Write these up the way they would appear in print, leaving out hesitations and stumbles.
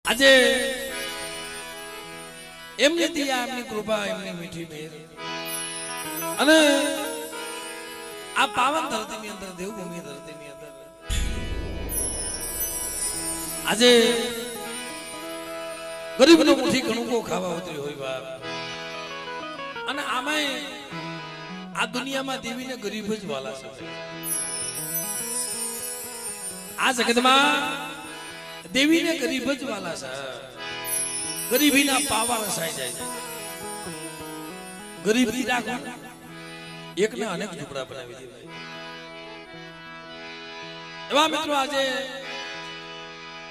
આજે એમની દિયા એમની કૃપા એમની મીઠી મેર અને આ પાવન ધરતીની અંદર દેવભૂમિ ધરતીની અંદર આજે ગરીબનો મુઠ્ઠી કણુકો ખાવા ઉતરી હોય બાપ અને આમાંય આ દુનિયામાં દેવીને ગરીબ જ વાલા છે આ જગતમાં દેવીને ગરીબ જ વાલા છે ગરીબીના પાવા રસાઈ જાય છે ગરીબી રાખો એકના અનેક ઝૂંપડા બનાવી દેવાય એવા મિત્રો આજે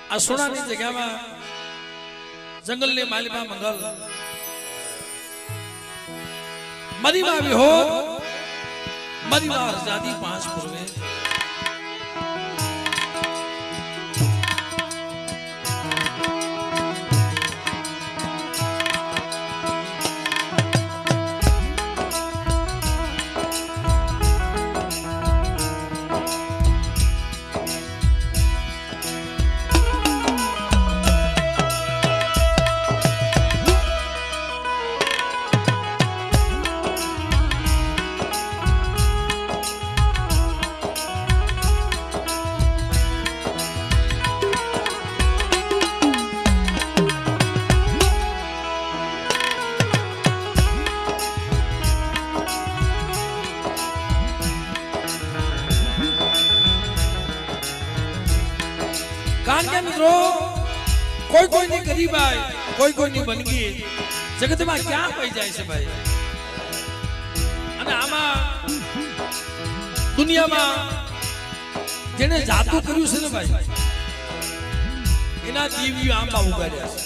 આ સોનાની જગ્યામાં જંગલની માલિકા મંગલ મરીમાં વિહોર મરીમાં હરજાદી પાંચ પૂર્વે કારણ કે મિત્રો કોઈ કોઈની ગરીબાઈ કોઈ કોઈની બંદગી જગતમાં ક્યાં પઈ જાય છે ભાઈ અને આમાં દુનિયામાં જેને જાદુ કર્યું છે ને ભાઈ એના દિવ્ય આંબા ઉગાડ્યા છે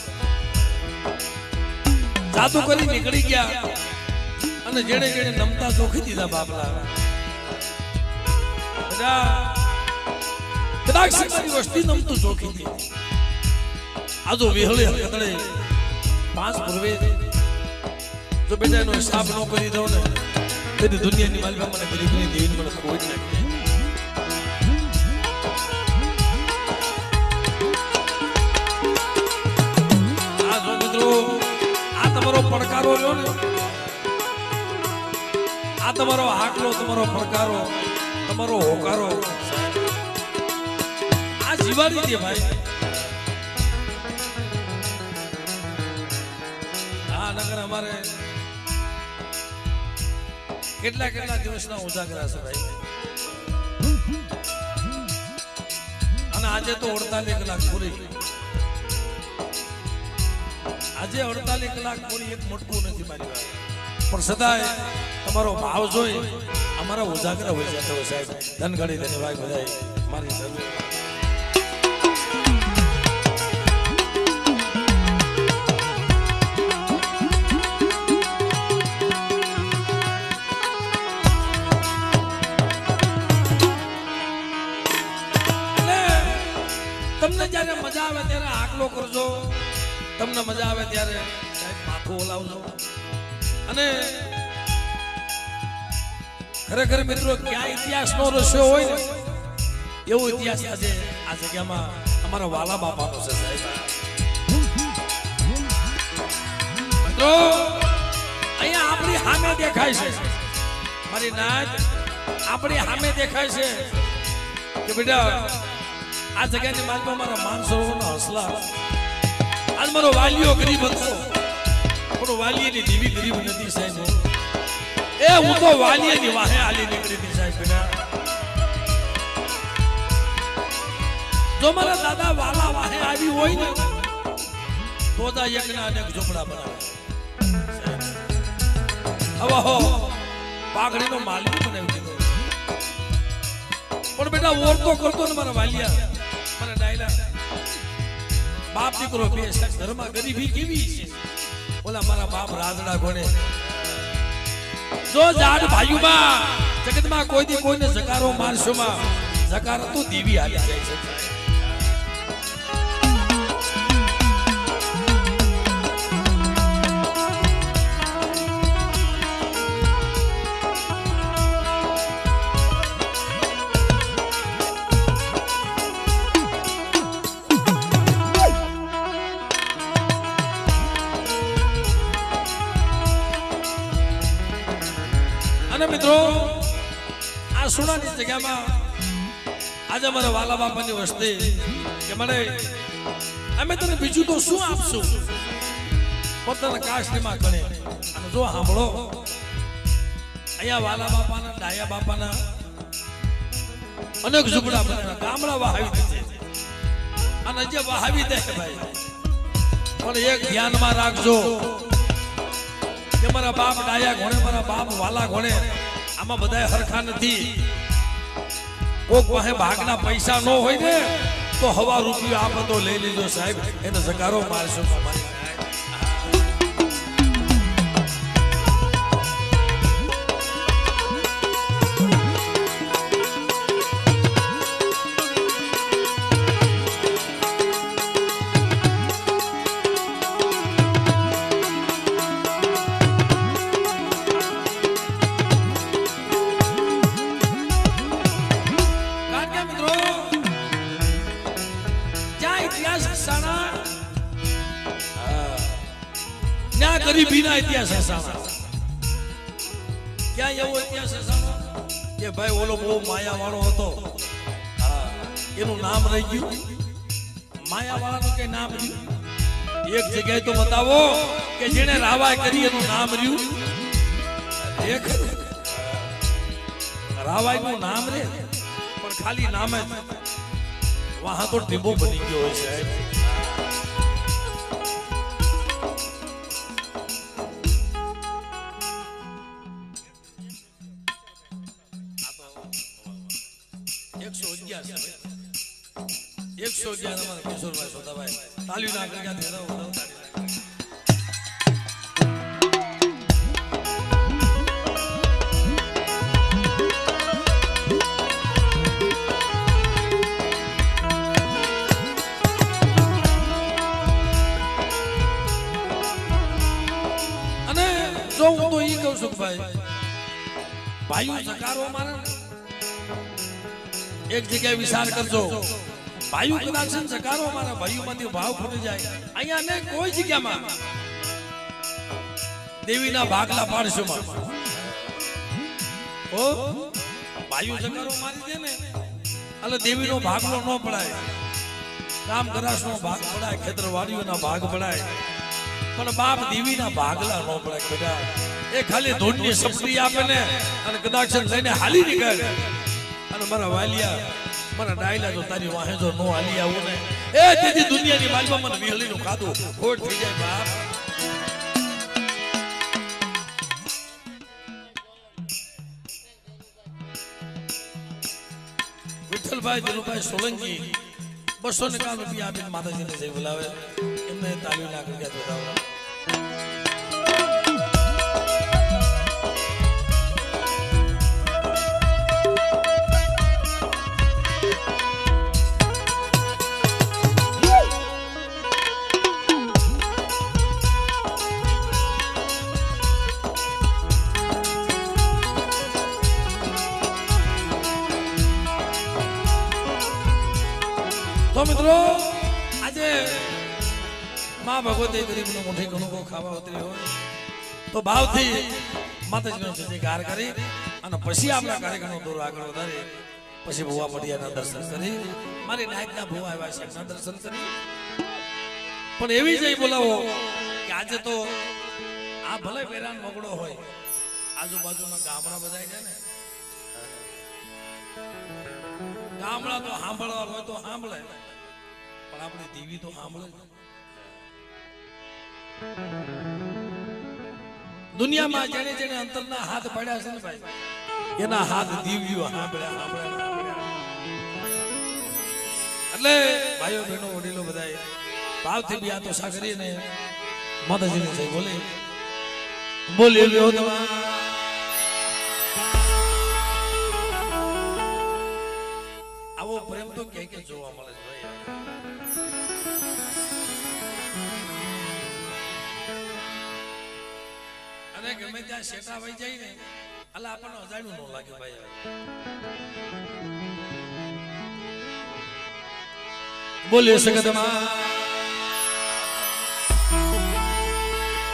જાદુ કરી નીકળી ગયા અને જેને જેને નમતા ચોખી દીધા બાપલા કદાચ સકરી વસ્તી નમતું ચોખી દી આજો વિહળે હકડે પાંચ પૂર્વે જો બેટા એનો હિસાબ ન કરી દો ને તેની દુનિયાની માલિકા મને ગરીબની દેવીને મને ખોઈ નાખે આ જો મિત્રો આ તમારો પડકારો લ્યો ને આ તમારો હાકલો તમારો પડકારો તમારો હોકારો જીવાડી દે ભાઈ આ નગર અમારે કેટલા દિવસના ઉજાગરા છે ભાઈ અને આજે તો 48 કલાક પૂરી આજે 48 કલાક પૂરી એક મોટું નથી મારી વાત પણ સદાય તમારો ભાવ જોઈ અમારા ઉજાગરા હોય જતો હોય સાહેબ ધનગડી ધન્યવાદ બધાય મારી સર્વે તમને જ્યારે મજા આવે ત્યારે આકલો કરજો તમને મજા આવે ત્યારે સાહેબ માથું ઓલાવજો અને ખરેખર મિત્રો ક્યાં ઇતિહાસનો રસ્યો હોય ને એવો ઇતિહાસ આજે આ જગ્યામાં અમારા વાલા બાપાનો છે સાહેબ મિત્રો અહીંયા આપણી સામે દેખાય છે મારી નાચ આપણી સામે દેખાય છે કે બેટા આ જગ્યાની માલમાં મારા માન સરોવરના હસલા આજ મારો વાલીઓ ગરીબ હતો પણ વાલીની દેવી ગરીબ નથી સાહેબ એ હું તો વાલીની વાહે આલી નીકળી હતી સાહેબ બેટા જો મારા દાદા વાલા વાહે આવી હોય ને તો દા એકના અનેક ઝૂંપડા બનાવે હવે હો પાઘડીનો માલિક બનાવી દીધો પણ બેટા ઓર તો કરતો ને મારા વાલિયા મને ડાયલા બાપ દીકરો બે ઘરમાં ગરીબી કેવી છે ઓલા મારા બાપ રાજડા કોને જો જાડ ભાઈઓમાં જગતમાં કોઈ દી કોઈને જકારો મારશોમાં જકારો તો દેવી આવી જાય છે મિત્રો આ સુણાની જગ્યામાં આજે અમારા વાલા બાપાની વસ્તી કે મને અમે તને બીજું તો શું આપશું પોતાના કાશલીમાં ગણે અને જો સાંભળો અહીંયા વાલા બાપાના ડાયા બાપાના અનેક ઝૂંપડા બનેલા ગામડા વહાવી દે અને જે વહાવી દે ભાઈ પણ એક ધ્યાનમાં રાખજો કે મારા બાપ ડાયા ઘોડે મારા બાપ વાલા ઘોડે આમાં બધા હરખા નથી કોક પાસે ભાગના પૈસા ન હોય ને તો હવા રૂપિયો આપો તો લઈ લીધો સાહેબ એને જગારો મારશો મારી ગરીબીના ઇતિહાસ હસાણા ક્યાં એવો ઇતિહાસ હસાણો કે ભાઈ ઓલો બહુ માયા વાળો હતો એનું નામ રહી ગયું માયા વાળાનું કઈ નામ રહ્યું એક જગ્યાએ તો બતાવો કે જેને રાવાય કરી એનું નામ રહ્યું એક રાવાય નું નામ રે પણ ખાલી નામ જ વહાં તો ટીબો બની ગયો હોય સાહેબ કિશોરભાઈ સોદાભાઈ તાલીઓ ના કરી અને જો હું તો ઈ કહું છું ભાઈ ભાઈઓ સકારો મારે એક જગ્યાએ વિચાર કરજો ભાઈઓ કદાચ સકારો મારા ભાઈઓમાંથી ભાવ ફૂટી જાય અહીંયા ને કોઈ જગ્યામાં દેવીના ભાગલા પાડશો માં ઓ ભાઈઓ સકારો મારી દે ને એટલે દેવીનો ભાગલો ન પડાય કામ કરાશનો ભાગ પડાય ખેતરવાડીઓના ભાગ પડાય પણ બાપ દેવીના ભાગલા ન પડાય બેટા એ ખાલી ધૂળની સપટી આપે ને અને કદાચ લઈને હાલી નીકળે અને મારા વાલિયા મને ડાયલા જો તારી વાહે જો નો હાલી આવું ને એ તેથી દુનિયાની બાલમાં મને વિહળીનું ખાધું ખોટ થઈ જાય બાપ વિઠ્ઠલભાઈ દિલુભાઈ સોલંકી 251 રૂપિયા આપીને માતાજીને જઈ બોલાવે એમને તાલીઓ ના કરી ગયા તો મિત્રો આજે માં ભગવતી ગરીબનો મોઢે ઘણું ખાવા ઉતરી હોય તો ભાવથી માતાજીનો જયકાર કરી અને પછી આપણા કાર્યક્રમનો દોર આગળ વધારી પછી ભુવા પડિયાના દર્શન કરી મારી નાયકના ભુવા આવ્યા છે એમના દર્શન કરી પણ એવી જઈ બોલાવો કે આજે તો આ ભલે પેરાન મોગડો હોય આજુબાજુના ગામડા બધા છે ને ગામડા તો સાંભળવા હોય તો સાંભળે પણ આપણી દેવી તો સાંભળે દુનિયામાં જેને જેને અંતરના હાથ પડ્યા છે ને ભાઈ એના હાથ દીવીઓ સાંભળ્યા એટલે ભાઈઓ બહેનો વડીલો બધાએ ભાવથી બી આ તો સાગરીને માતાજીને જય બોલે બોલ્યો તમારા આવો પ્રેમ તો કે જોવા મળે છે ભાઈ અને ગમે ત્યાં શેટા વહી જાય ને એટલે આપણને અજાણ્યું ન લાગે ભાઈ બોલે સગતમાં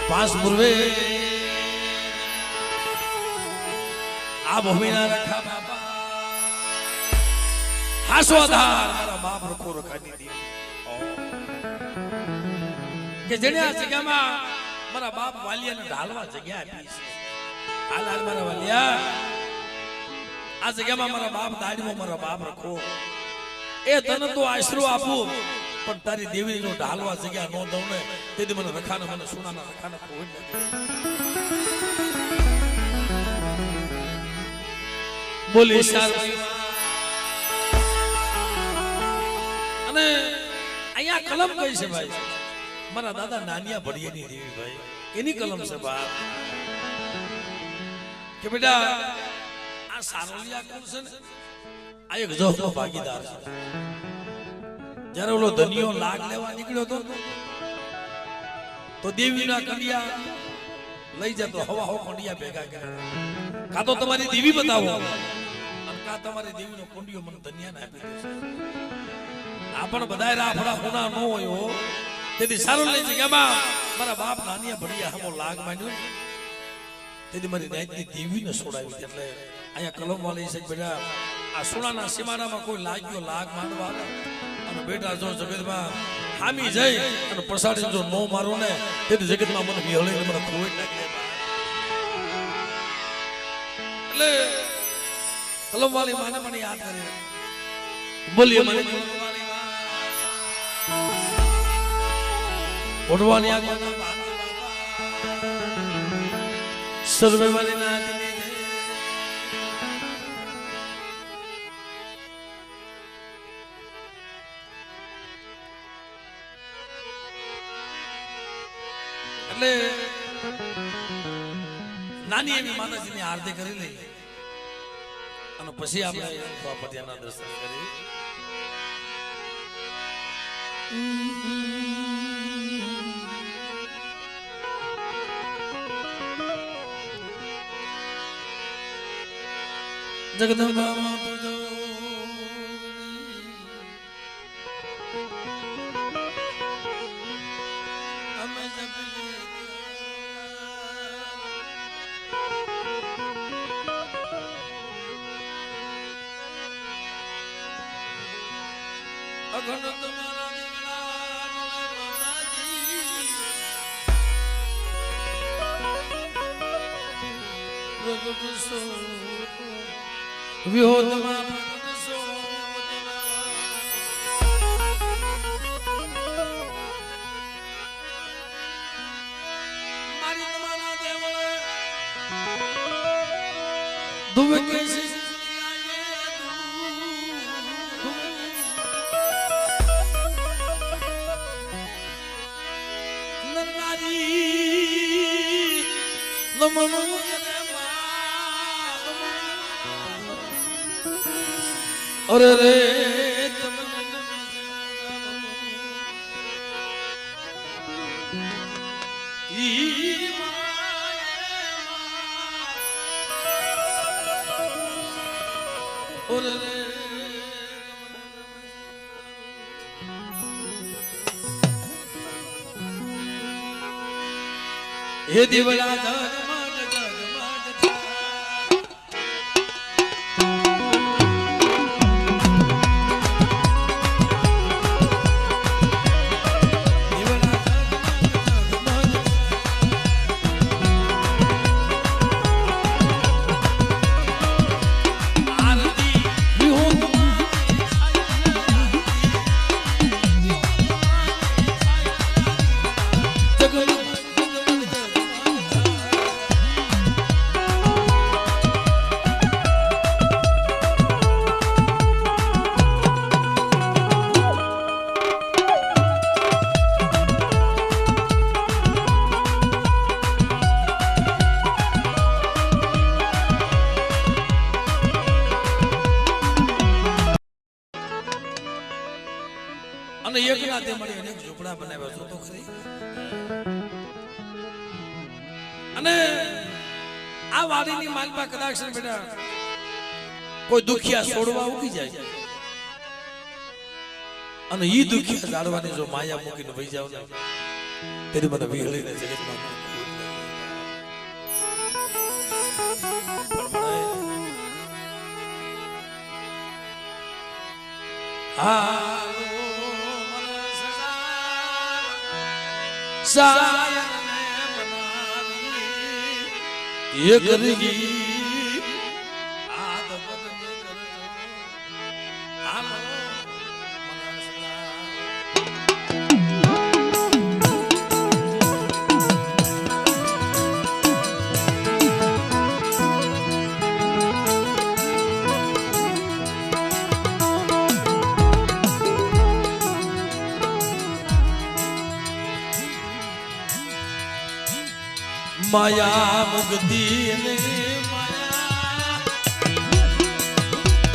પાસ પૂર્વે આ ભૂમિના રખા બાપા હાસોધાર મારા બાપ રખો રખાની દેવી કે જેને આ જગ્યામાં મારા બાપ વાલિયાને ઢાલવા જગ્યા આપી છે હાલ હાલ મારા વાલિયા આ જગ્યામાં મારા બાપ દાડીમાં મારા બાપ રખો એ તને તો આશરો આપું પણ તારી દેવીનો ઢાલવા જગ્યા નો દઉં ને તેથી મને રખાને મને સોનાના રખાને કોઈ બોલી અને અહીંયા કલમ કઈ છે ભાઈ મારા દાદા નાનિયા ભડિયાની દેવી ભાઈ એની કલમ છે બાપ કે બેટા આ સારોલિયા કોણ છે ને આ એક જોહનો ભાગીદાર છે જ્યારે ઓલો ધનિયો લાગ લેવા નીકળ્યો હતો તો દેવીના કંડિયા લઈ જતો હવા હો કંડિયા ભેગા કર્યા કા તો તમારી દેવી બતાવો અને કા તમારી દેવીનો કંડિયો મને ધનિયાને આપી દેશે આ પણ બધાય રાફડા હોના ન હોય હો તેથી સારું લઈ જગ્યામાં મારા બાપ નાનિયા ભડિયા હમો લાગ માંડ્યો તેથી મારી નાઈતની દેવીને છોડાવી એટલે અહીંયા કલમ વાળી છે બેટા આ સોનાના સીમાડામાં કોઈ લાગ્યો લાગ માંડવા અને બેટા જો જગતમાં હામી જઈ અને પ્રસાદી જો નો મારો ને તેથી જગતમાં મને વિહળીને મને ખોઈ નાખે એટલે કલમ વાળી માને મને યાદ કરે બોલીએ મને ઓઢવાની આગળ સર્વે વાળી ના એટલે નાની એવી માતાજીની આરતી કરી લઈ અને પછી આપણે પટિયાના દર્શન કરી જગદંબા માતા અમે જપીએ અઘન તમારા દીકરા માતાજી પ્રગટસો વિહોદમાં પ્રગટસો મારી તમારા દેવળે દુવે કેસી અરે રે હે દીવડા અને એક રાતે મળી અનેક ઝૂંપડા બનાવ્યા છો તો ખરી અને આ વાડીની માલપા કદાચ બેટા કોઈ દુખિયા છોડવા ઉગી જાય અને ઈ દુખિયા જાળવાની જો માયા મૂકીને વહી જાવ ને તેથી મને વિહળીને જગતમાં હાલો સાયર ને બનાવી એક રીગી माया मुक्ति ने माया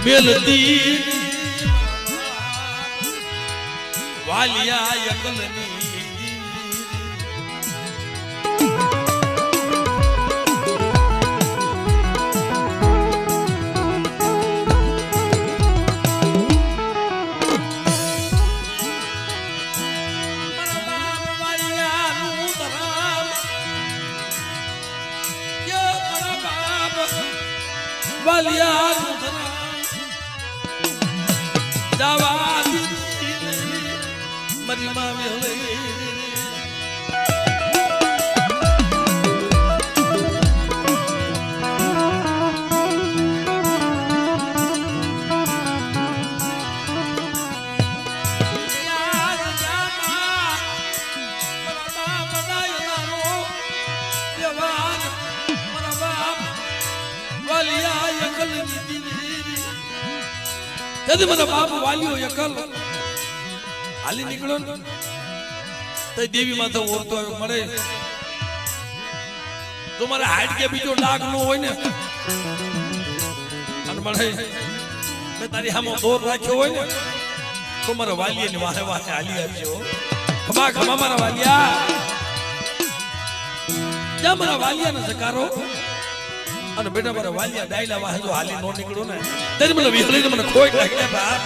मिलती वालिया यकलनी वालिया जावा मरी माँ यदि मेरा बाप वालियो यकल हाली निकलो तो देवी माता ओरतो मरे तुम्हारे हाइट के बीचो डाग नो होय ने अन मरे मैं तारी हमो दूर राख्यो होय ने तुम्हारे वालिये ने वाहे वाहे हाली आवजो खमा खमा मारा वालिया जा मारा वालिया ने जकारो અને બેટા મારા વાલિયા ડાયલા વાહે જો હાલી નો નીકળો ને તેરી મને વિહળીને મને ખોઈ નાખે બાપ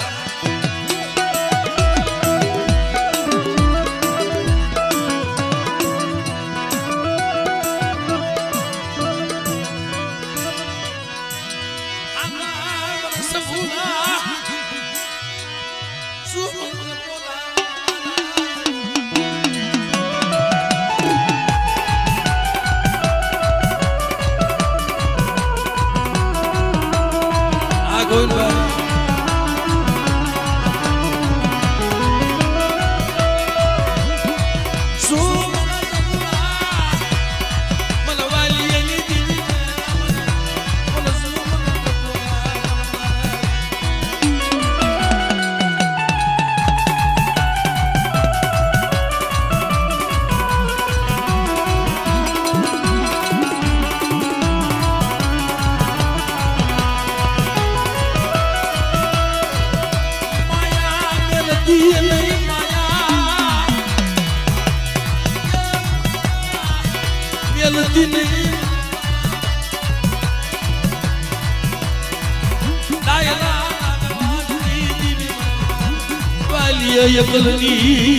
यकलनी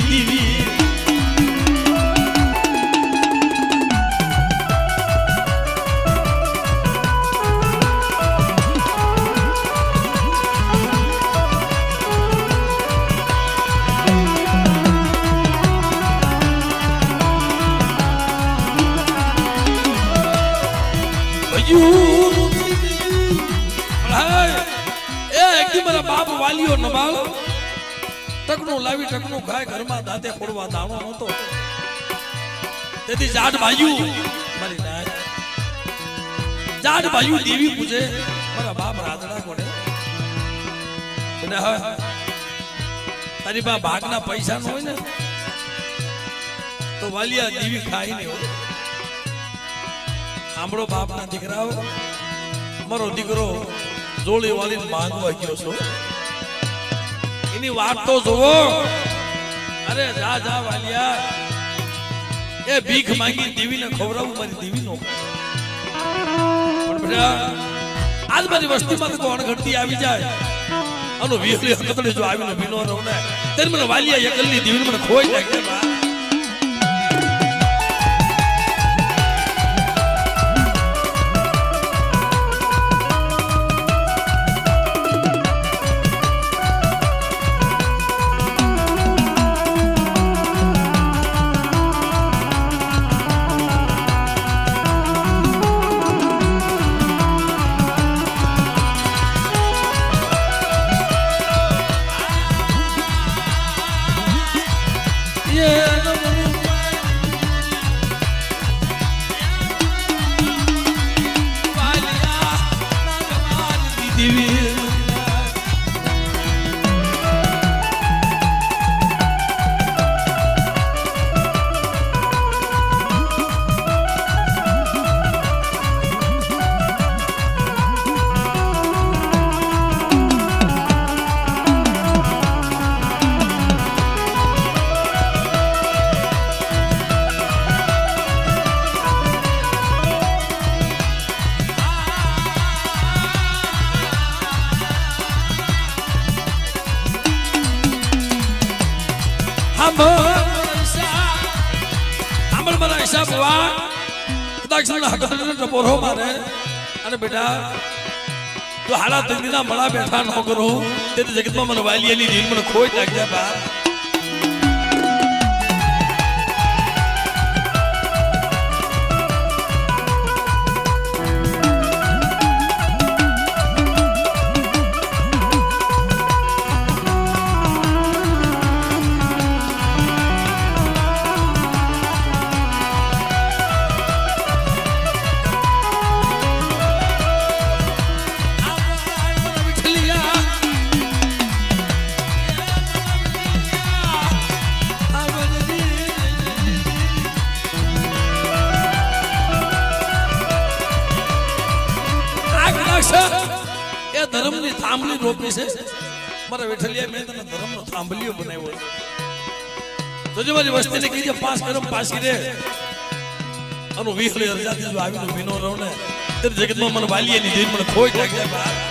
दीवी मेरा बाप वालियो नबाल टकनो लावी टकनो खाए घर में दाते फोड़वा दाणो नतो तेदी जाट भाईयू मारी नाय जाट भाईयू देवी पूजे मारा बाप राजड़ा कोने बने तारी बा भागना पैसा न होय ने तो वालिया देवी खाई ने हो आंबड़ो बाप ना दीकराओ मारो दीकरो जोड़ी वाली मांगवा गयो छो इनी वाट तो जोवो अरे जा जा वालिया ए भीख मांगी देवी ने खवराऊ मारी देवी नो पण बेटा आज मारी वस्ती में कोण घटती आवी जाए अनु वीहली हकतड़ी जो आवी न बिनो रो ने तेरे मन वालिया एकलनी देवी ने मन खोई नाखे बा સાહેબ વાહ કદાચ ડબોરો મારે અને બેટા તો હાલા તંદીના મળા બેઠા ન કરો તે જગતમાં મને વાલીએની દિલ મને ખોઈ નાખ્યા બા એ ધર્મની થાંભલી રોપી છે મારા વેઠલિયા મેં તને ધર્મનો થાંભલીઓ બનાવ્યો તો જો મારી વસ્તીને કીધે પાસ કરમ પાસી રે અનુ વિહલી અરજાતી જો આવીનો વિનો રહો ને તે જગતમાં મને વાલીએની દિલ મને ખોઈ નાખ્યા બા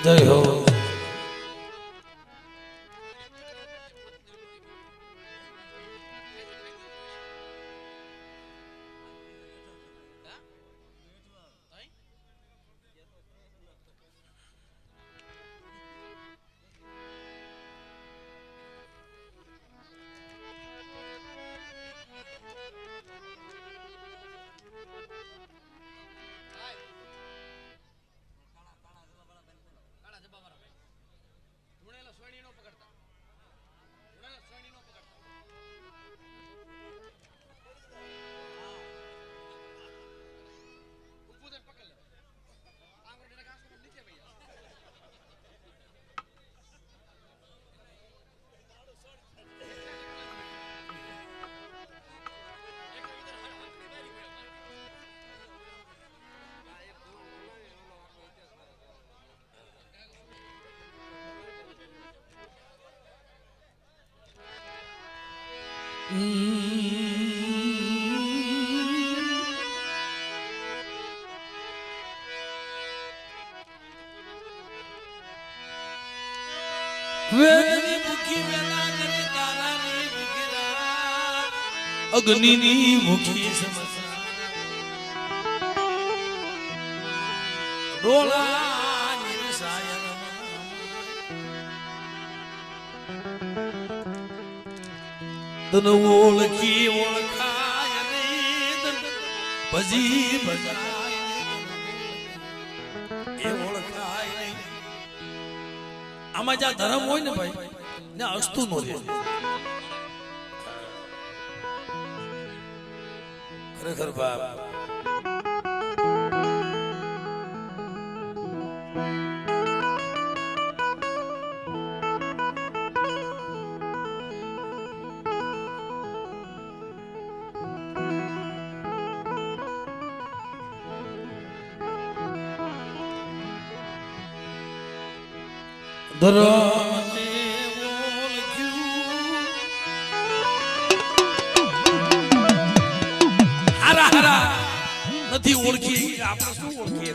જય હો વેદની મુખી વેલા કરી તારાની મુખીરા અગ્નિની મુખી સમસા ડોલા નિરસાયનમાં તન ઓળખી ઓળખાય નહીં ભજી ભજાય એ ઓળખાય નહીં આમાં જ્યાં ધર્મ હોય ને ભાઈ ત્યાં અસ્તુ નો રહે ખરેખર બાપ ધર્મને ઓળખ્યું હારા હારા નથી ઓળખી આપણે શું ઓળખીએ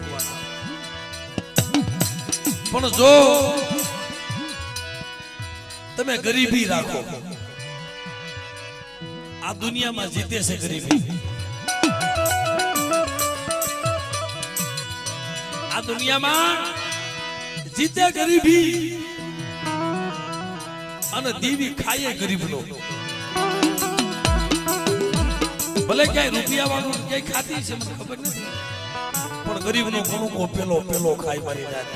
પણ જો તમે ગરીબી રાખો આ દુનિયામાં જીતે છે ગરીબી આ દુનિયામાં જીતે ગરીબી અને દીવી ખાય ગરીબનો ભલે ક્યાંય રૂપિયા વાળું ક્યાંય ખાતી છે મને ખબર નથી પણ ગરીબનો ઘણું પેલો ખાય મારી રાત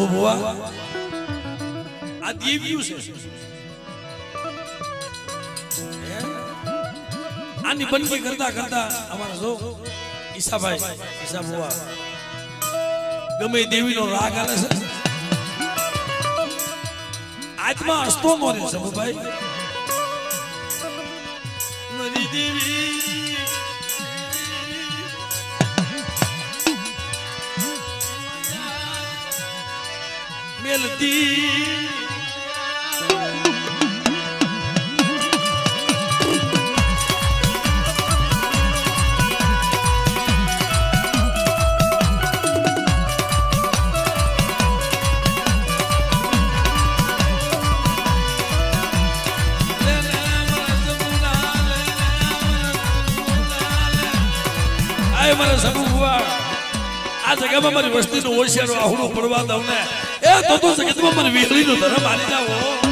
શંભુ ભુવા આ દેવ્યું છે આની બંદગી કરતા કરતા અમારા જો ઈસાભાઈ ઈસા ભુવા ગમે દેવીનો રાગ આલે છે આત્મા હસતો નો રે શંભુભાઈ મારી દેવી મેલતી મારા શંભુ ભુવા આ જગ્યામાં મારી વસ્તીનો હોશિયારો આહુડો પડવા દઉં ને એ તો જગતમાં મારી વીહળીનો ધર્મ મારી જાઓ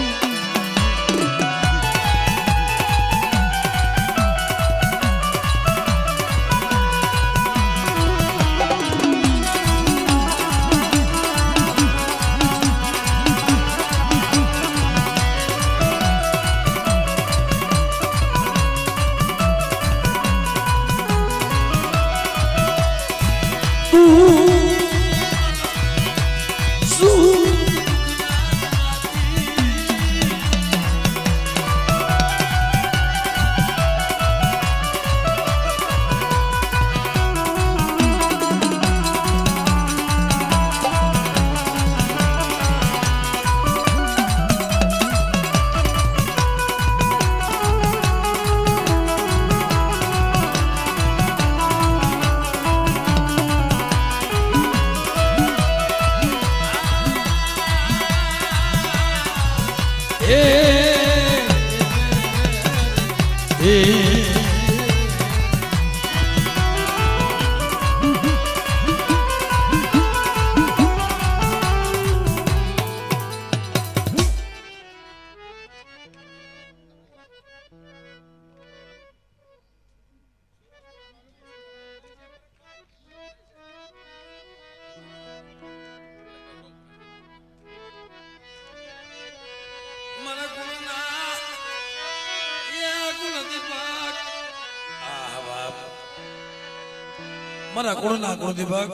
મારા ગુણના ગુણદીપક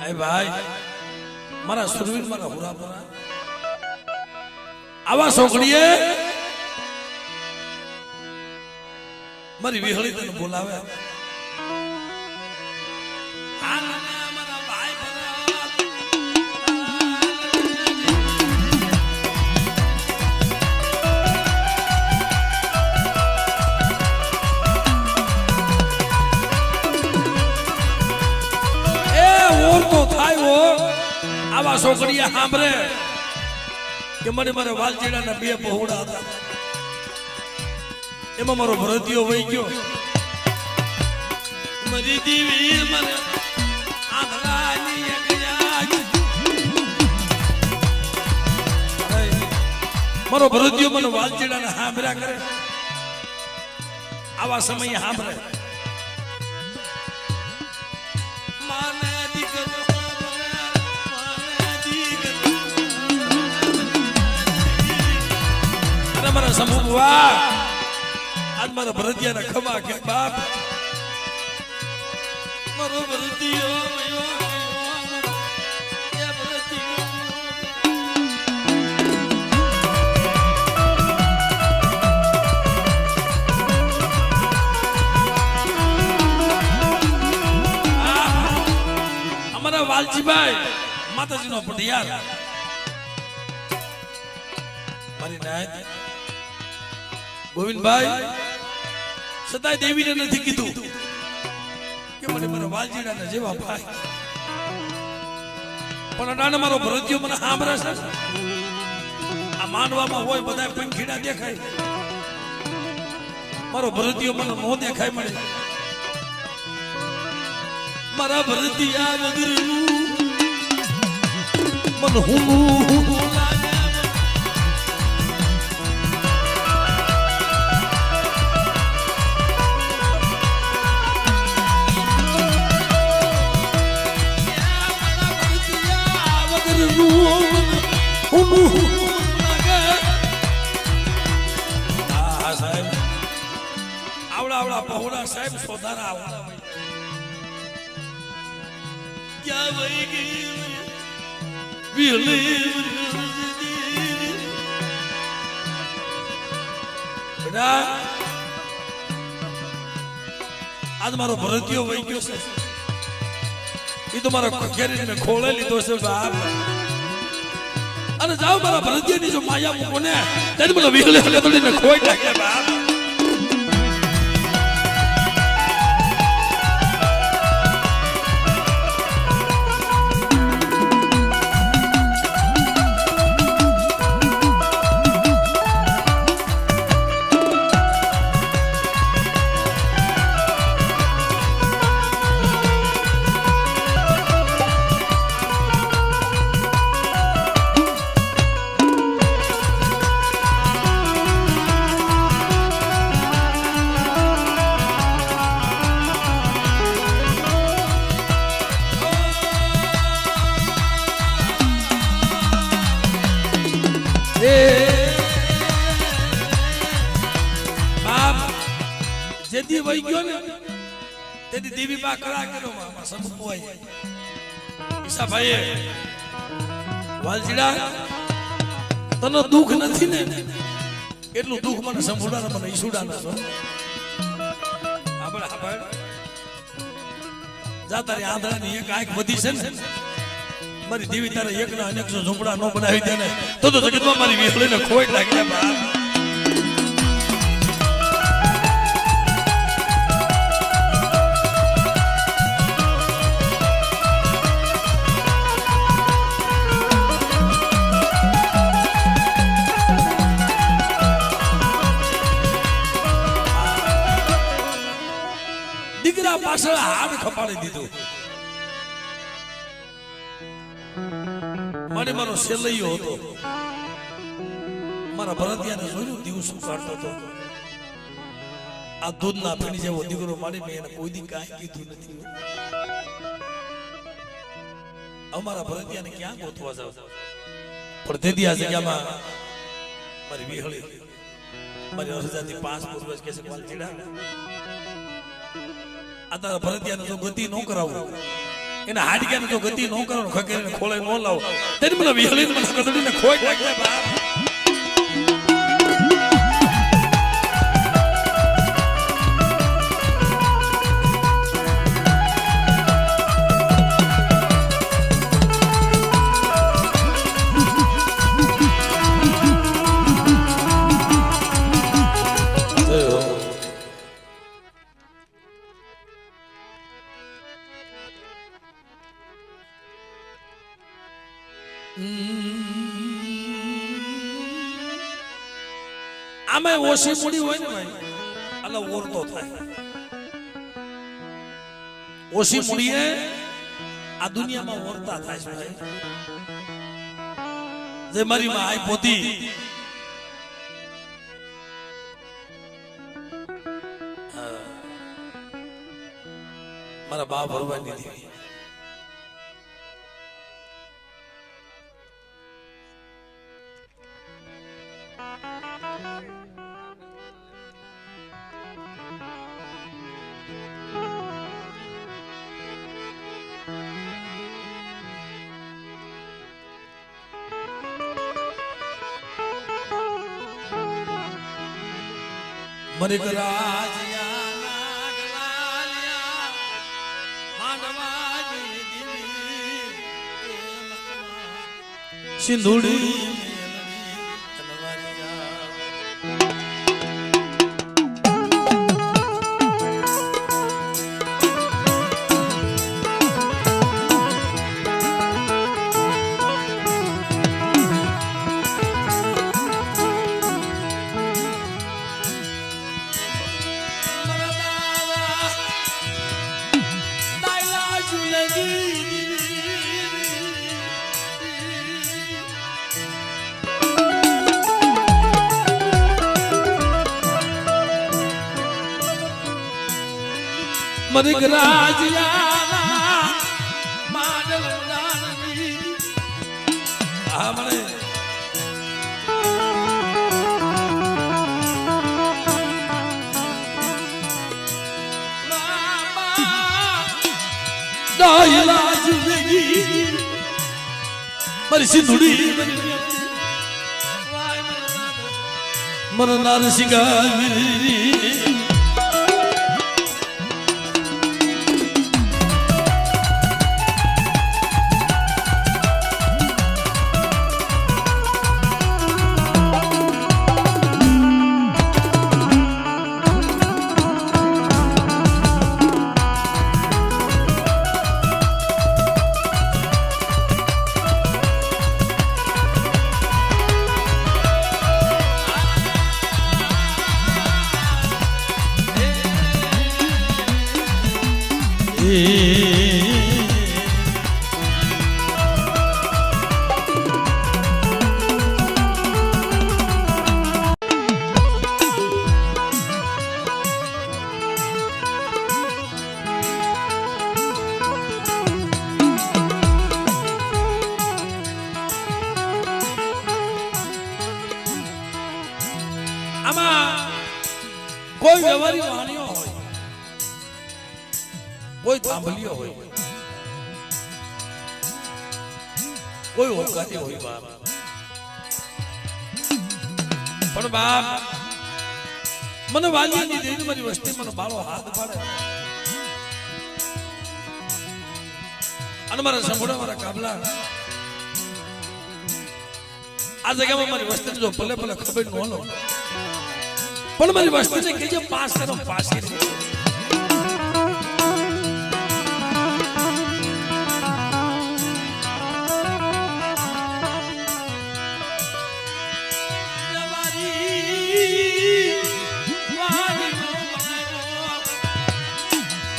એ ભાઈ મારા સુરવીર મારા હુરાપરા આવા છોકરીએ મારી વિહળી તને બોલાવે આવા છોકરીએ સાંભળે કે મને મારા વાલચેડાના બે પહોળા હતા એમાં મારો ભરતિયો વહી ગયો મારી દેવી મને મારો ભરતિયો મને વાલચેડાના સાંભળ્યા કરે આવા સમયે સાંભળે મારા શંભુ ભુવા આજ મારા ભરતિયાના ખમા કે બાપ મારો ભરતિયો અમારા વાલજીભાઈ માતાજીનો પઢિયાર મારી નાયત ગોવિંદભાઈ સદાય દેવીને નથી કીધું કે મને મારા વાલજીડાના જેવા ભાઈ પણ અડાને મારો ભરતિયો મને સાંભળે છે આ માનવામાં હોય બધા પંખીડા દેખાય મારો ભરતિયો મને નો દેખાય મળે મારા ભરતિયા વગરનું મન હું આવડા પહોળા સાહેબ સોધારા આવડા ક્યાં વહી ગઈ વિહળી બેટા આજ મારો ભરતીયો વહી ગયો છે એ તો મારો ખખેરીને ખોળે લીધો છે બાપ અને જાઓ મારા ભરતીયાની જો માયા મૂકો ને તેને મને વિહળે તોડીને ખોઈ નાખે બાપ જેથી વહી ગયો ને તેથી દેવી બા કરા કર્યો મામા સમપોય ઈસા ભાઈ વાલજીડા તને દુઃખ નથી ને એટલું દુઃખ મને સંભળાના મને ઈસુડાના છો આપણે હા જા તારી આંધળાની એક આંખ વધી છે ને મારી દેવી તારે એકના અનેક જો ઝૂંપડા નો બનાવી દે ને તો જગતમાં મારી વિહળીને ખોટ લાગી બાપ દીકરા પાછળ હાડ ખપાડી દીધું મને મારો સેલૈયો હતો મારા ભરતિયાને જોયું દિવસ કાઢતો હતો આ દૂધના પીણી જેવો દીકરો મારી મેં એને કોઈ દી કાંઈ કીધું નથી અમારા ભરતિયાને ક્યાં ગોતવા જાવ પણ તેથી આ જગ્યામાં મારી વિહળી મારી અરજાથી 5 પૂર્વજ કે છે માલજીડા આ તારા ભરતિયાને જો ગતિ ન કરાવું એના હાડક્યાને જો ગતિ ન કરાવું ખકેરીને ખોળે ન લાવો તેની મને વિહળીને મને કદડીને ખોઈ નાખે બાપ આમાં ઓછી મૂડી હોય ને ભાઈ એટલે ઓરતો થાય ઓછી મૂડીએ આ દુનિયામાં ઓરતા થાય છે ભાઈ જે મારી માં આઈ પોતી મારા બાપ ભરવાની દીધી મરે કરાજયા નાગલાલિયા માંડવાની દીવી સિંધુડી મરિક રાજ્યા માનવ નાની આપણે મારી સિંધુડી મારા નારસિંગા કોઈ વ્યવહારી વાણીઓ હોય, કોઈ થાંભલીઓ હોય, કોઈ હોકારી હોય બાપ, પણ બાપ મને વાલીની દેવી મારી વસ્તી મને બાળો હાથ પાડે અને મારા સંભળા મારા કાબલા આ જગ્યામાં મારી વસ્તી જો ભલે ભલે ખબર ન લો પણ મારી વસ્તુને કહેજો પાસ કરો પાસ કરી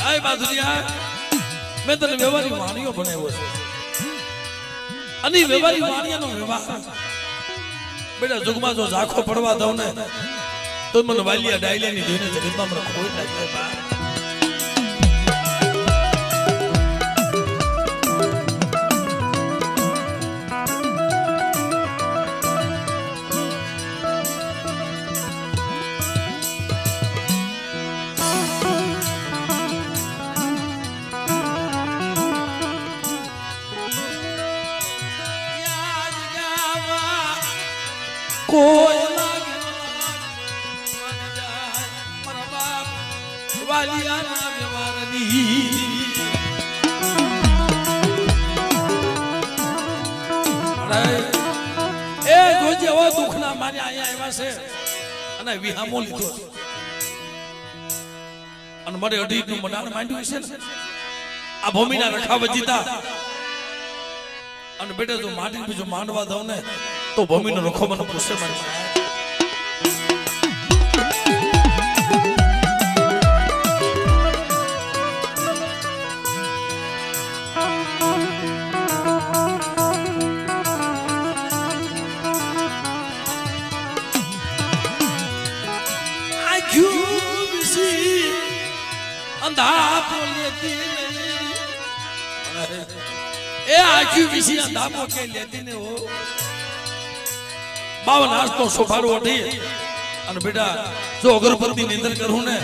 આય બાદુરિયા મેં તને વ્યવહારી વાણીઓ બનાવ્યો છે અને વ્યવહારી વાણીઓનો વ્યવહાર બેટા જુગમાં જો ઝાખો પડવા દઉં ને તો મને વાલિયા ડાયલાની જોઈને જગતમાં મને ખોટ લાગે બા કોઈ વાલિયાના વ્યવહારની એ જોજે ઓ દુખના મારે અહીંયા આવ્યા છે અને વિહામો લીધો અને મારે અઢીનું મડાણ માંડ્યું છે ને આ ભૂમિના રખાવત જીતા અને બેટા જો માટી બીજું માંડવા દઉં ને તો ભૂમિનો રખો મને પૂછે મારી ए आखी विषय अंधापो के लेती ने वो बावन आज तो सोफारो उठी અને બેટા જો અગરબત્તી ની અંદર કરું ને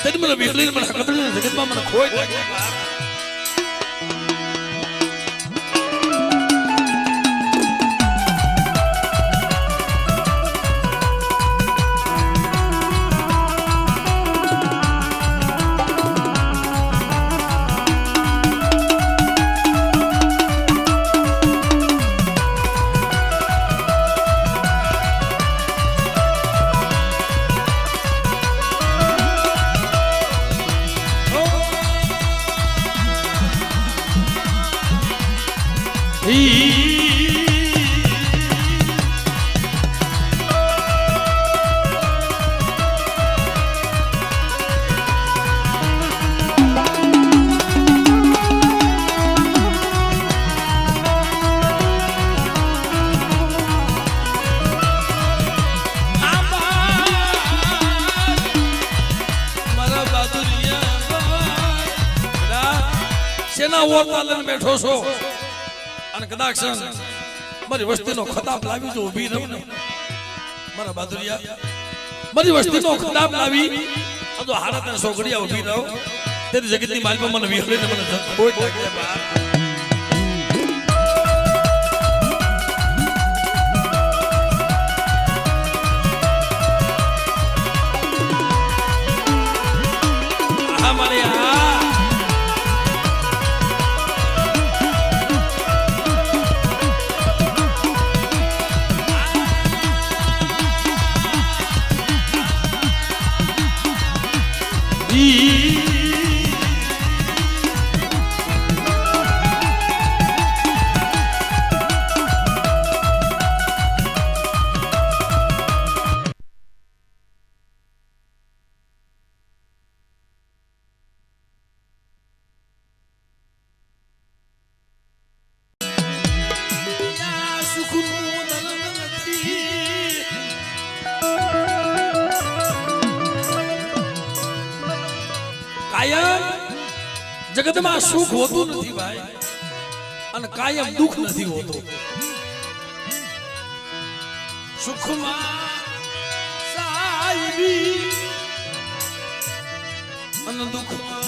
તેની મને વિકલીન મને કદળને જગતમાં મને ખોઈ લાગે બેઠો છો અને કદાચ મારી વસ્તીનો ખતાબ લાવી જો ઊભી રહું ને મારા બાદુરિયા મારી વસ્તીનો ખતાબ લાવી આ જો હારત ને સોગડિયા ઊભી રહો તેરી જગતની માલમાં મને વિહળીને મને ખોટ લાગે બા નથી કાયમ જગતમાં સુખ હોતું નથી ભાઈ અને કાયમ દુઃખ નથી હોતું સુખમાં સાહેબી અને દુઃખમાં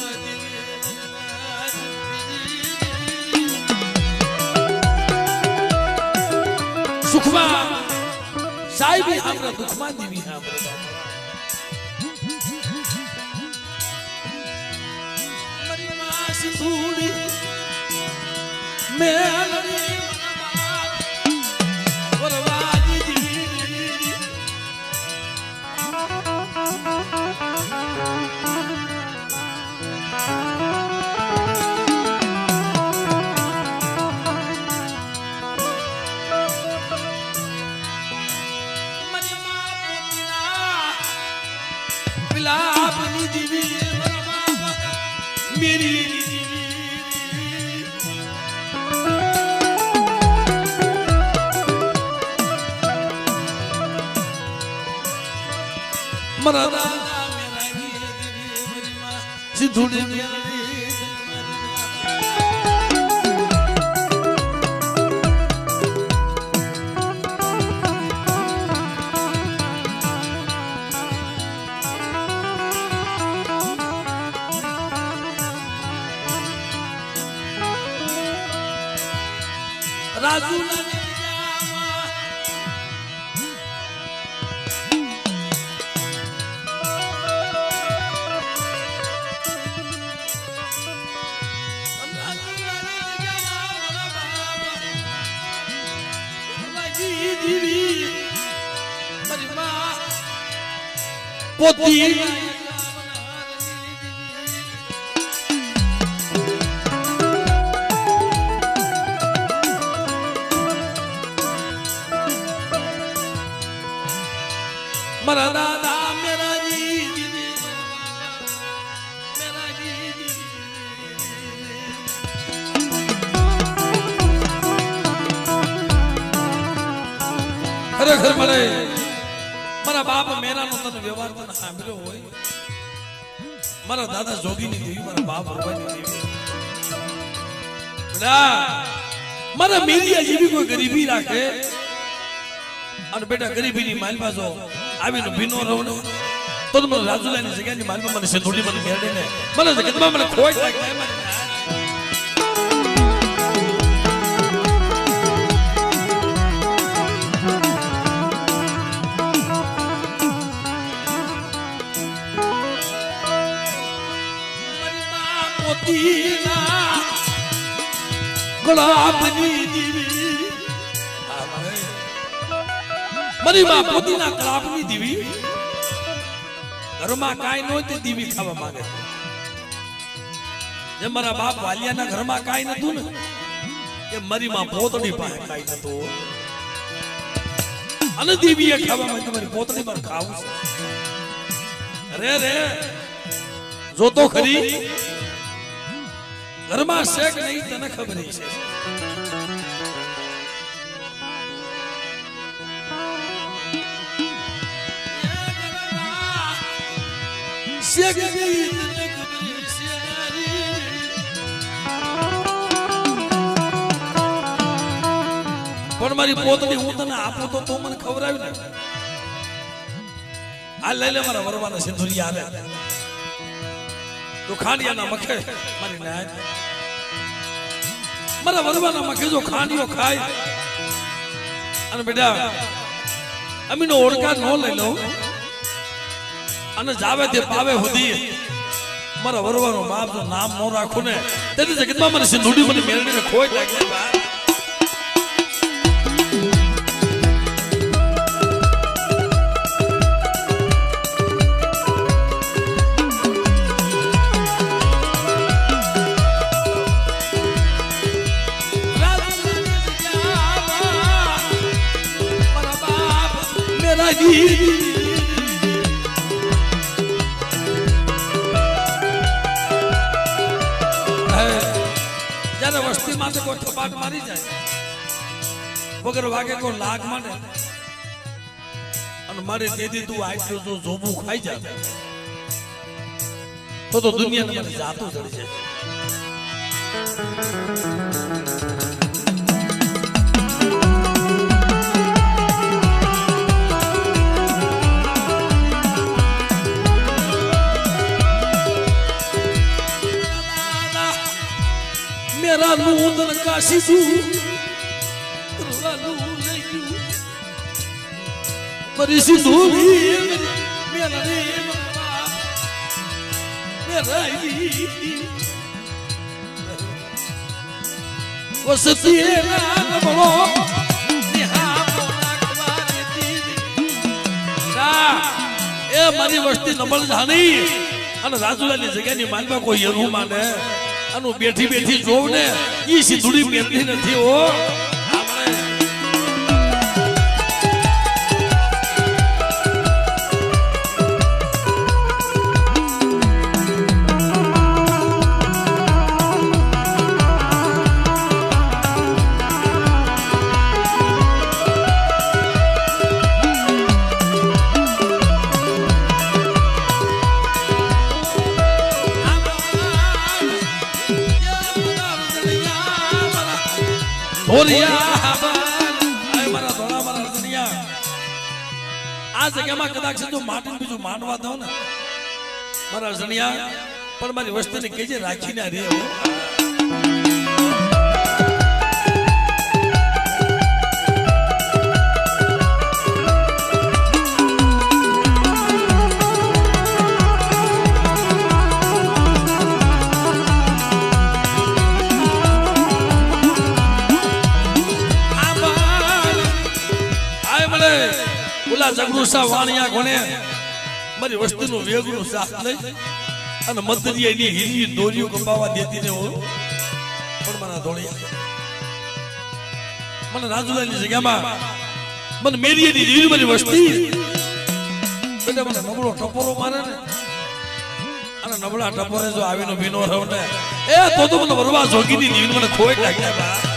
સુખમાં સાહેબી આપણે દુઃખમાં દેવી આપણે Suri melody warwadi di manima pila apni divi meri Marada Sidhuli Rajula Poti Marada mera ji mera ji ખરેખર મને મારા બાપ મેરા નો તને વ્યવહાર તને સાંભળ્યો હોય મારા દાદા જોગીની દેવી મારા બાપ ભરવાની દેવી બેટા મારા મેરિયા જેવી કોઈ ગરીબી રાખે અને બેટા ગરીબીની માલમાં જો આવીને ભીનો રહું તો મને રાજુલાની જગ્યાની માલમાં મને સિંધુડી મને મેળવીને મને જગતમાં મને ખોટ લાગે ગુલાબની દીવી મારી માં પોતીના ગુલાબની દીવી ઘરમાં કાઈ ન હોય તે દીવી ખાવા માંગે જે મારા બાપ વાલિયાના ઘરમાં કાઈ નતું ને કે મારી માં પોતડી પાસે કાઈ નતું અને દીવીએ ખાવા માંગે મારી પોતડી પર ખાવું છે રે જો તો ખરી ઘરમાં શેક નહીં તને ખબર છે શેક નહીં તને ખબર છે પણ મારી પોતડી હું તને આપું તો મને ખવડાવ્યું ને આ લઈ લે મારા વરવાના સિંધુરી આવે તો ખાંડિયાના મખે મારી નાય મારા વરવાના મખે જો ખાંડિયો ખાય અને બેટા અમીનો ઓળખા ન લઈ લો અને જાવે તે પાવે સુધી મારા વરવાનો બાપ નું નામ ન રાખું ને તેથી જગતમાં મને સિંધુડી મને મેળવીને ખોઈ લાગે માથે કોઈ થપાટ મારી જાય વગર વાગે કોઈ લાગ માંડે અને મારે તેથી તું આટલું જો જોબું ખાઈ જા તો દુનિયાને મને જાતું ચડી જાય मेरा नूतन काशी तू मरी सिंधूरी मेरा रे मेरा वसती ना बोलो निहा बोला कवारे दी रा ए मारी वस्ती नबल जानी અને રાજુલાની જગ્યાની માનવા કોઈ એવું માને અનુ બેઠી બેઠી જોવ ને ઈ સિંધુડી મેલતી નથી હો આ જગ્યામાં કદાચ જો માટીને બીજું માંડવા દઉં ને મારા જણિયા પણ મારી વસ્તીને કેજે રાખીને રે જગરુસા વાણિયા કોને મારી વસ્તીનું વેગનું સાથ લઈ અને મધ્યની હીરી દોરીઓ કપાવા દેતી ને હો પણ મારા ધોળિયા મને રાજુલાની જગ્યામાં મને મેરીની હીરી મારી વસ્તી બેટા મને નબળો ટપોરો મારે ને અને નબળા ટપોરે જો આવીનો ભીનો રહો ને એ તો મને વરવા જોગીની નીંદ મને ખોઈ નાખ્યા બા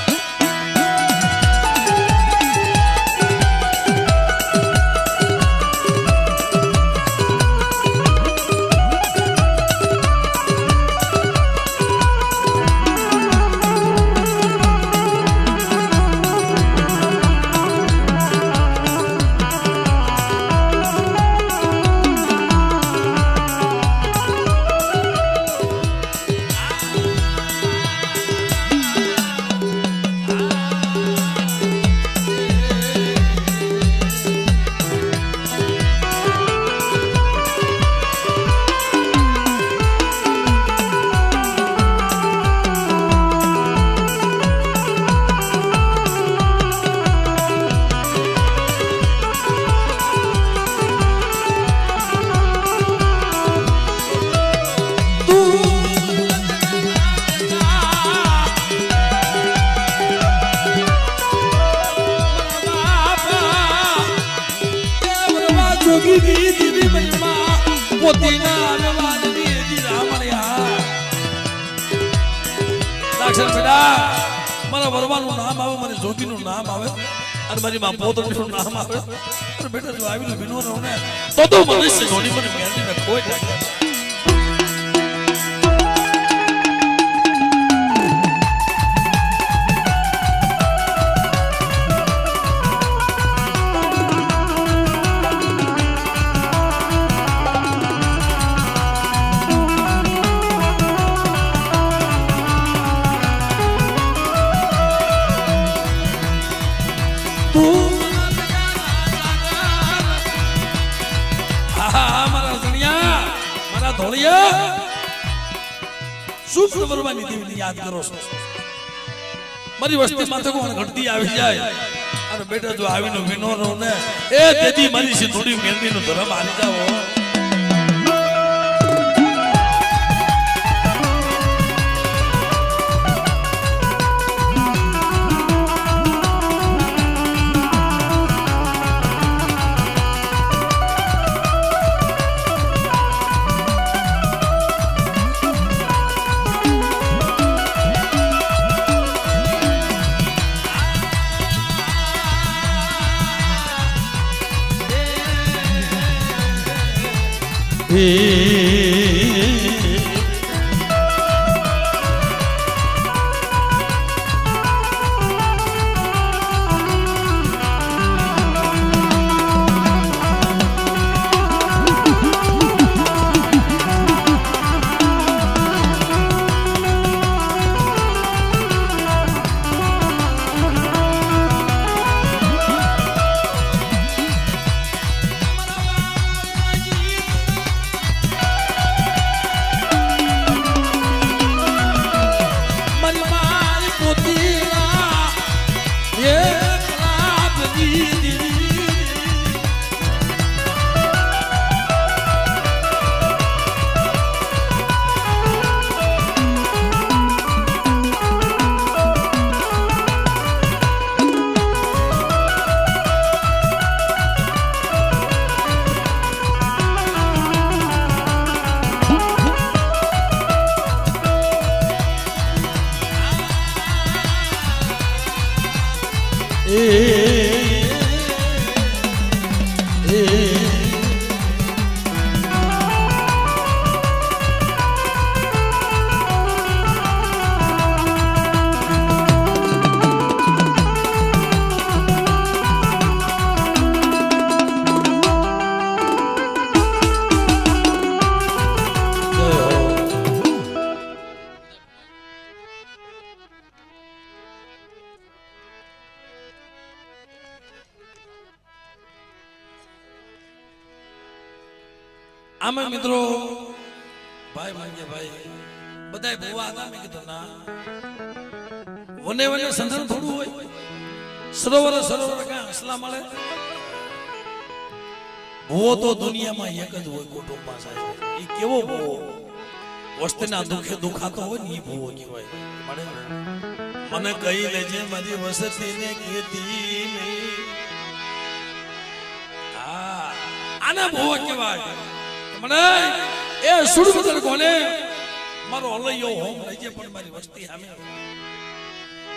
મારા વરવાનું નામ આવે મારી જોગીનું નામ આવે અને મારી માં પોતનું નામ આવે અને બેટા જો આવીને વિનો રહો ને તો મને સિંધોની મને મેરડીને કોઈ નાખ્યા યાદ કરો છો મારી વસ્તી માથે કોણ ઘટતી આવી જાય અને બેટા જો આવીને વિનો રહો ને એ તેથી મારી સિંધુડી મેરડીનો ધર્મ હારી જાવ આમાં મિત્રો ભાઈ માંગે ભાઈ બધાય ભૂવા હતા મેં કીધું ના વને વને સંધાન થોડું હોય સરોવર સરોવર કાં હસલા મળે ભૂવો તો દુનિયામાં એક જ હોય કુટુંબમાં સાહેબ એ કેવો ભૂવો વસ્તીના દુખે દુખાતો હોય ને એ ભૂવો કહેવાય મળે મને કહી લેજે મારી વસતીને કીધી નહીં હા આને ભૂવો કહેવાય મને એ સુડબદર કોને મારો અલૈયો હોમ લેજે પણ મારી વસ્તી સામે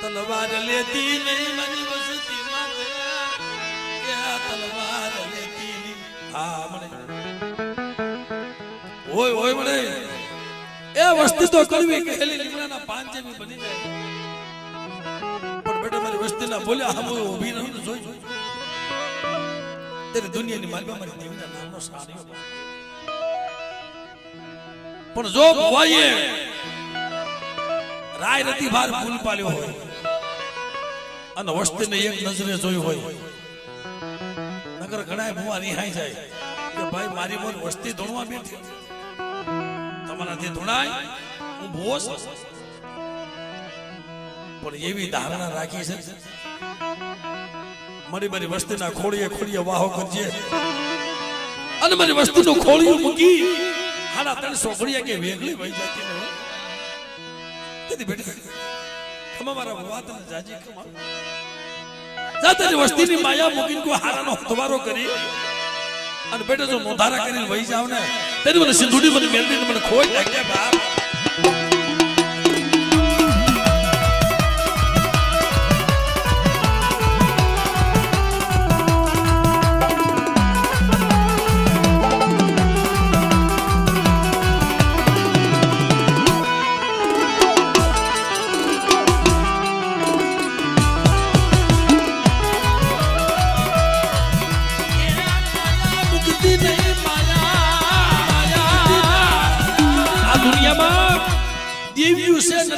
તલવાર લેતી નહીં મારી વસ્તી માં કે તલવાર લેતી નહીં હા મને ઓય ઓય મને એ વસ્તી તો કરવી કહેલી લીમડાના પાન જેવી બની જાય પણ બેટા મારી વસ્તીના બોલ્યા હમ ઊભી રહું જોઈ તેરી દુનિયાની માલમાં મારી દેવના નામનો સારિયો પણ જો ભવાઈએ રાય રતી ભાર ફૂલ પાલ્યો હોય અને વસ્તીને એક નજરે જોઈ હોય નગર ઘણાય ભુવા નિહાઈ જાય કે ભાઈ મારી મોર વસ્તી ધૂણવા બેઠી તમારાથી ધૂણાય હું ભૂવો છું પણ એવી ધારણા રાખી છે મારી વસ્તીના ખોળીએ ખોળીએ વાહો કરજે અને મારી વસ્તીનું ખોળીયું મૂકી હાડા 300 ઘડિયા કે વેગળી વહી જતી ને તેથી બેટા ખમા મારા વાત ને જાજી ખમા જાતે વસ્તીની માયા મૂકીને કોઈ હારાનો હતવારો કરી અને બેટા જો નોંધારા કરીને વહી જાવ ને તેની મને સિંધુડી મને મેલડીને મને ખોઈ નાખ્યા બાપ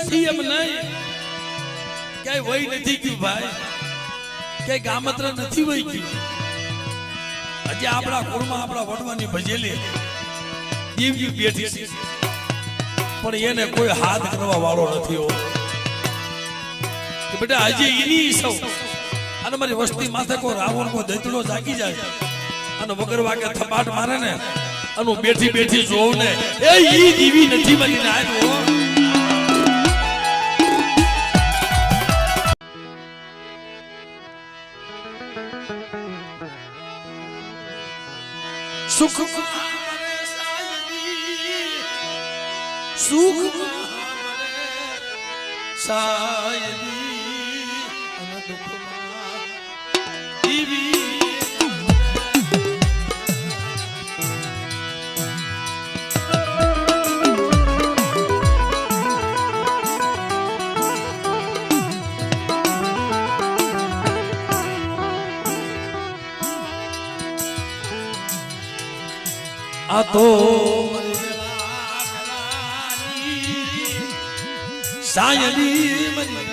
નથી એમ નહીં ક્યાંય વહી નથી ગયું ભાઈ ક્યાંય ગામત્ર નથી વહી ગયું હજી આપણા કુળમાં આપણા વડવાની ભજેલી દીવજી બેઠી છે પણ એને કોઈ હાથ કરવા વાળો નથી હો કે બેટા હજી એની સૌ અને મારી વસ્તી માથે કોઈ રાવણ કોઈ દૈતડો જાગી જાય અને વગર વાગે થપાટ મારે ને અને બેઠી બેઠી જોઉં ને એ ઈ દીવી નથી બની નાય સુખ સુખ સાયદી અને દુઃખમાં દીવી તો સાયલી મરી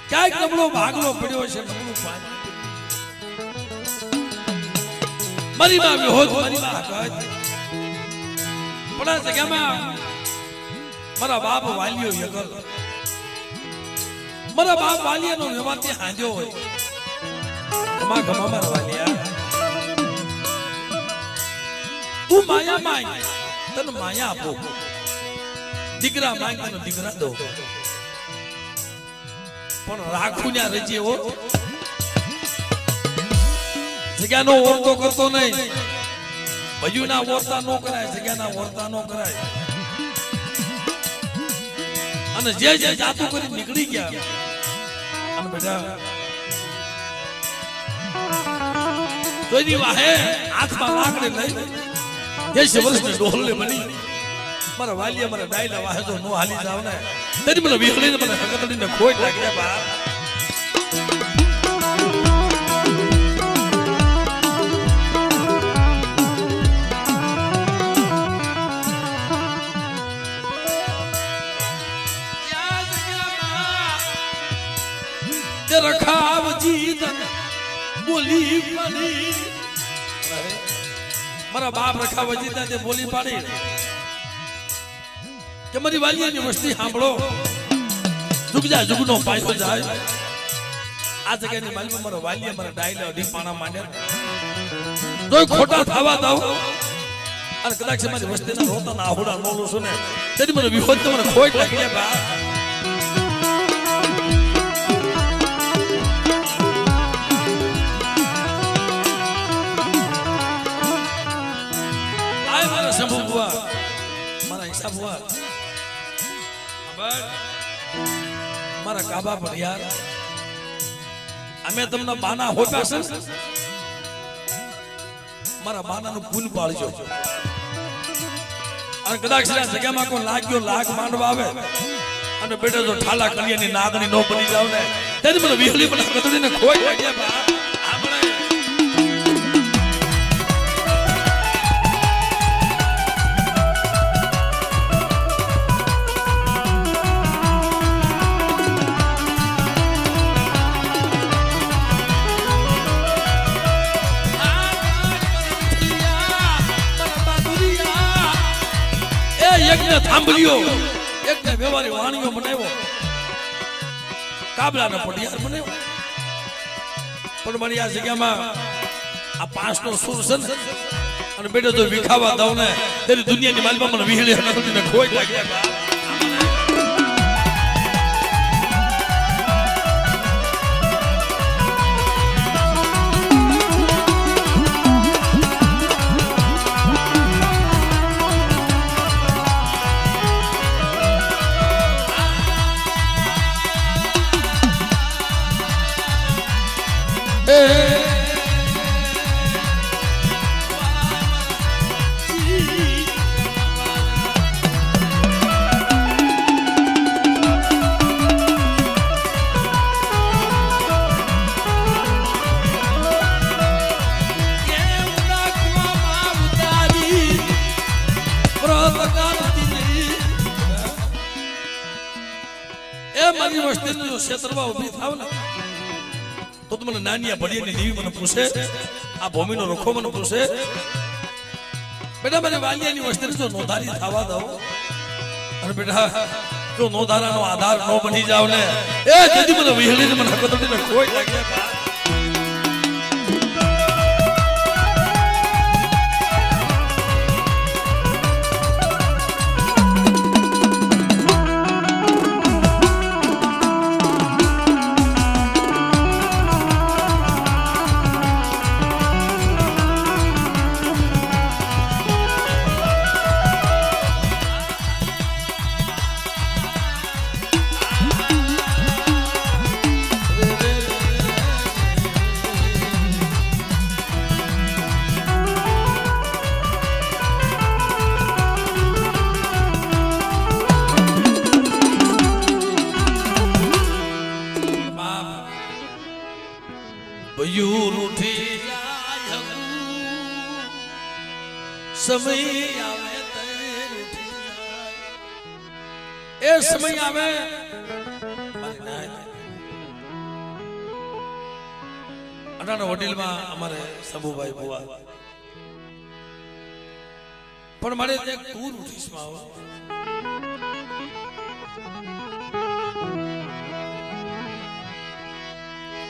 ક્યાંક નબળો ભાગલો પડ્યો છે નબળું પાણી મારી માં વિહોત મારી માં હકત પણ આ જગ્યામાં મારા બાપ વાલીઓ યગલ મારા બાપ વાલીયાનો વ્યવહારથી હાંજો હોય ગમા ગમા મારા વાલીયા તું માયા માંગ તને માયા આપો દીકરા માંગ તને દીકરા દો પણ રાખું ને રજે હો જગ્યાનો ઓરતો કરતો નહીં ભજુના ઓરતા નો કરાય જગ્યાના ઓરતા નો કરાય અને જે જે જાતું કરી નીકળી ગયા અને બેટા તોયની વાહે હાથમાં લાકડી લઈ 10 વર્ષની ડોહલે બની મારા વાલીયા મારા ડાયલા વાહે તો નો હાલી જાવ ને તેની મને વિખડીને મને હકતડીને ખોઈ લાગ્યા બા રખાવ જીતન બોલી પાડી મારા બાપ રખાવ જીતા તે બોલી પાડી કે મારી વાલીયાની વસ્તી સાંભળો જુગજા જુગનો પાછો જાય આ જગ્યાની માલમાં મારો વાલીયા મારા ડાયલા ડીપાણા માંડ્યા તોય ખોટા થવા દઉં અને કદાચ મારી વસ્તીના રોતાના આહુડા નોલું છું ને તેથી મને વિહોત તો મને ખોટ લાગી બા મારા હિસાબ હુआ મારા કાબા પર યાર અમે તમને બાના હોપ્યા છે મારા બાનાનું પુલ પાળજો અને કદાચ આ જગ્યામાં કોઈ લાગ્યો લાગ માંડવા આવે અને બેટા જો ઠાલા કલિયાની નાગણી નો બની જાવ ને તેથી મને વિહળી પણ કતડીને ખોઈ લાગ્યા બા આપણે એકને થાંભલ્યો એકને વ્યવહારી વાણીઓ બનાવ્યો કાબલાનો પડિયાર બનાવ્યો પણ મારી આ જગ્યામાં આ 5 નો સુર છે અને બેટો તો વિખાવા દઉં ને તેરી દુનિયાની માલમાં મને વિહળી હનકડીને ખોઈ લાગ્યા મારી વસ્તીનું જો ક્ષેત્રમાં ઊભી થાવ ને તો મને નાનિયા ભડિયાની દેવી મને પૂછે આ ભૂમિનો રખો મને પૂછે બેટા મારી વાલિયાની વસ્તીને જો નોંધારી થવા દો અને બેટા જો નોંધારાનો આધાર ન બની જાવ ને એ તેથી મને વિહળીને મને હકતડીને કોઈ લાગ્યા મયુર ઉઠી જાય સમય આવે એ સમય આવે અટાણા હોટેલમાં અમારે સબુભાઈ બુવા પણ મારે એક ટૂર ઉઠીશ માં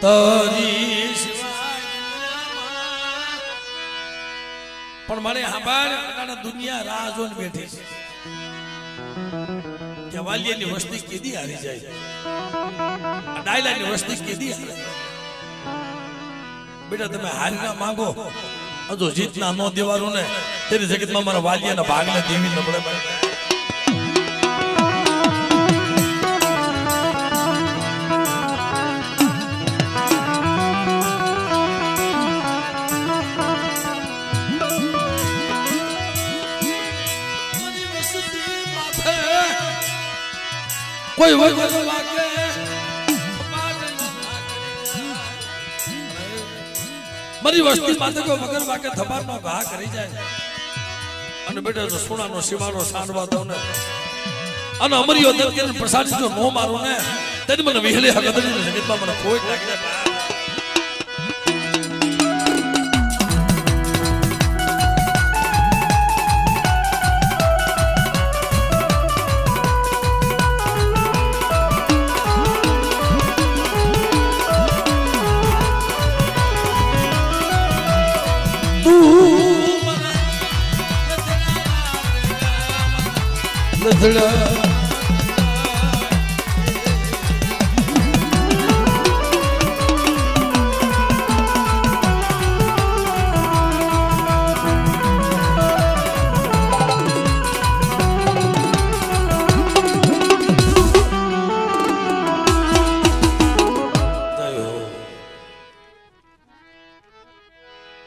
તારી પણ મારે હાબાર અટાણા દુનિયા રાહ જોઈને બેઠી છે કે વાલિયાની વસ્તી કેદી હારી જાય ડાયલાની વસ્તી કેદી હારે બેટા તમે હારી ના માંગો હજુ જીતના નો દેવાનું ને તેની જગતમાં મારા વાલિયાના ભાગને દેવી ન પડે કોઈ વગર લાગે મારી વસ્તી માથે કોઈ વગર વાગે થબારનો ઘા કરી જાય અને બેટા જો સોનાનો સીમાનો સાંડવા દઉં ને અને અમરીઓ દરકેર પ્રસાદ જો નો મારું ને તેની મને વિહલે હકદની જગતમાં મને કોઈ લાગી જાય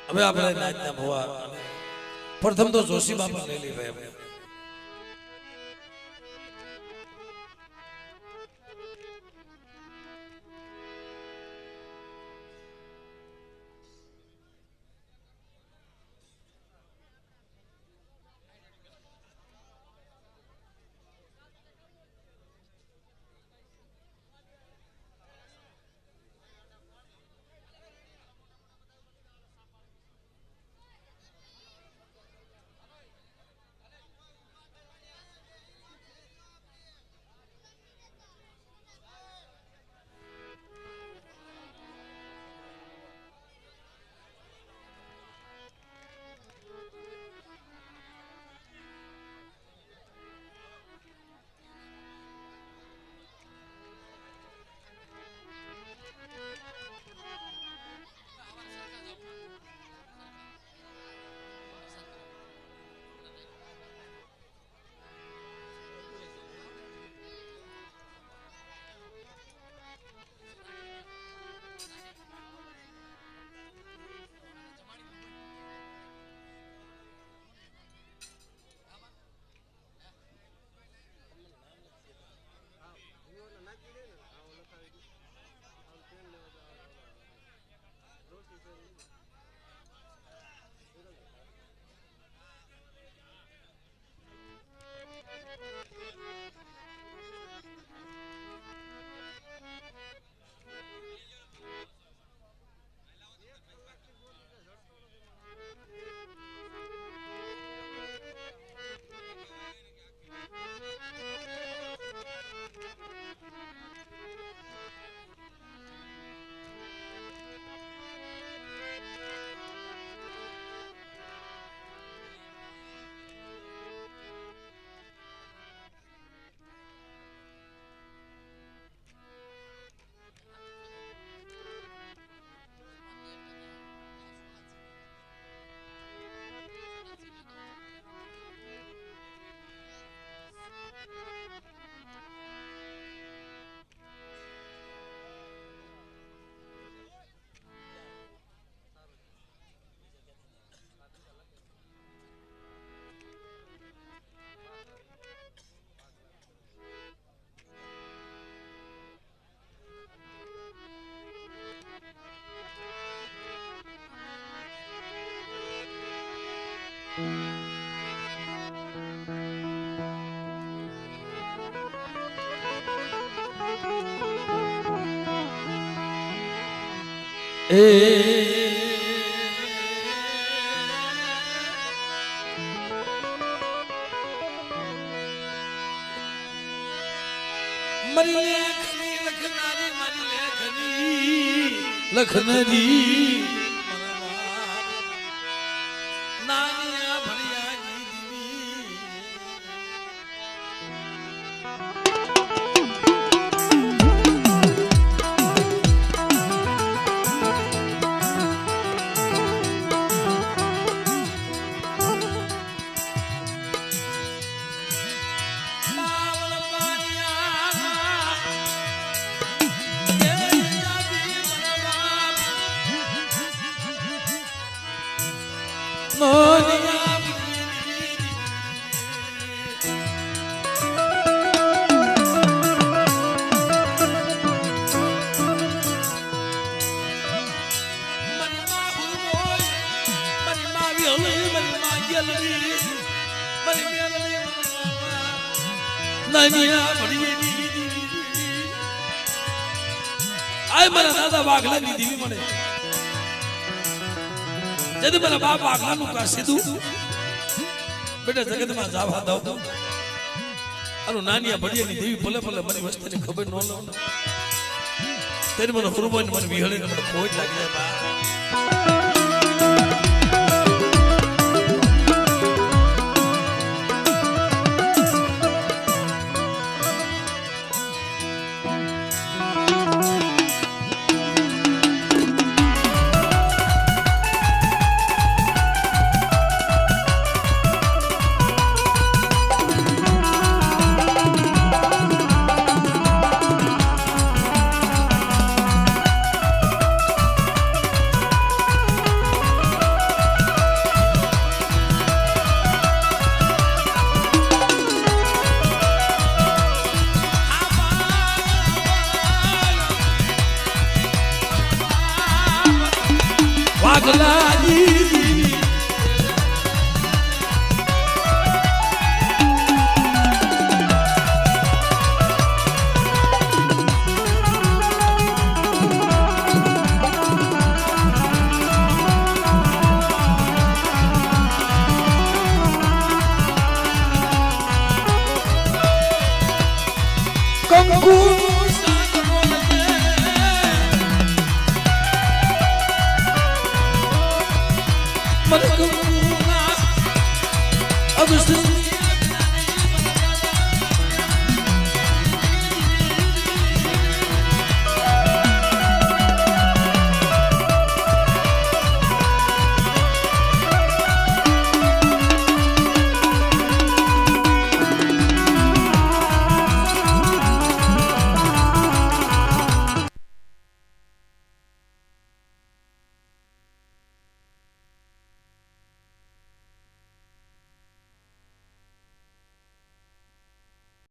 હવે આપણે નાચના ભવા પ્રથમ તો જોશી બાપા લઈ લે ભાઈ મારી લેખની લખનારી મારી લેખની લખનારી નાનિયા ભરિયાની દીવી મારા દાદા વાઘલાની દીવી મને જદી મારા બાપ વાઘલાનું કા સીધું બેટા જગતમાં જાવા દઉં અનુ નાનિયા ભડિયાની દેવી ભલે ભલે મારી વસ્તુની ખબર ન લઉં તેની મને હુરબોને મને વિહળીને મને ખોટ લાગી જાય બા વાઘલાજી